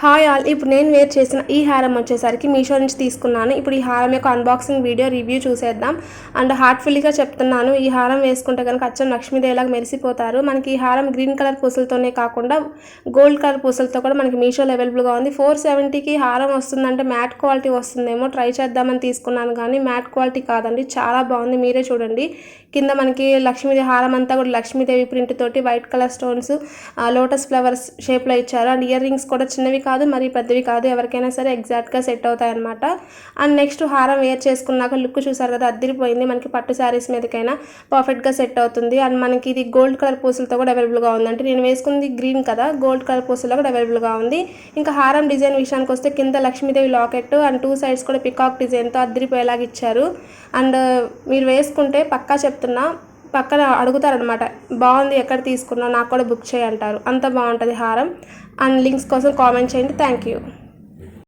Hi all, ఇప్పుడు నేను wear చేసిన ఈ హారం వచ్చేసరికి మీషో నుంచి తీసుకున్నాను. ఇప్పుడు ఈ హారం యొక్క అన్బాక్సింగ్ వీడియో రివ్యూ చూసేద్దాం. అండ్ హార్ట్ఫుల్లీగా చెప్తున్నాను, ఈ హారం వేసుకుంటే కనుక అచ్చం లక్ష్మీదేవిలాగా మెరిసిపోతారు. మనకి ఈ హారం గ్రీన్ కలర్ పూసలతోనే కాకుండా గోల్డ్ కలర్ పూసలతో కూడా మనకి మీషోలో అవైలబుల్గా ఉంది. 470కి హారం వస్తుందంటే మ్యాట్ క్వాలిటీ వస్తుందేమో ట్రై చేద్దామని తీసుకున్నాను, కానీ మ్యాట్ క్వాలిటీ కాదండి, చాలా బాగుంది. మీరే చూడండి, కింద మనకి లక్ష్మీదేవి హారం అంతా కూడా లక్ష్మీదేవి ప్రింట్ తోటి white colour stones lotus flowers షేప్లో ఇచ్చారు. అండ్ ఇయర్ రింగ్స్ కూడా చిన్నవి కాదు, మరి పెద్దవి కాదు, ఎవరికైనా సరే ఎగ్జాక్ట్గా సెట్ అవుతాయి అనమాట. అండ్ నెక్స్ట్ హారం వేర్ చేసుకున్నాక లుక్ చూసారు కదా, అద్దరిపోయింది. మనకి పట్టు శారీస్ మీదకైనా పర్ఫెక్ట్గా సెట్ అవుతుంది. అండ్ మనకి ఇది గోల్డ్ కలర్ పూసలతో కూడా అవైలబుల్గా ఉంది. అంటే నేను వేసుకుంది గ్రీన్ కదా, గోల్డ్ కలర్ పూసలో కూడా అవైలబుల్గా ఉంది. ఇంకా హారం డిజైన్ విషయానికి వస్తే కింద లక్ష్మీదేవి లాకెట్ అండ్ 2 సైడ్స్ కూడా పికాక్ డిజైన్తో అద్దరిపోయేలాగా ఇచ్చారు. అండ్ మీరు వేసుకుంటే పక్కా చెప్తున్నా, పక్కన అడుగుతారనమాట, బాగుంది ఎక్కడ తీసుకున్నావు, నాకు కూడా బుక్ చేయంటారు, అంత బాగుంటుంది హారం. అండ్ లింక్స్ కోసం కామెంట్ చేయండి. Thank you.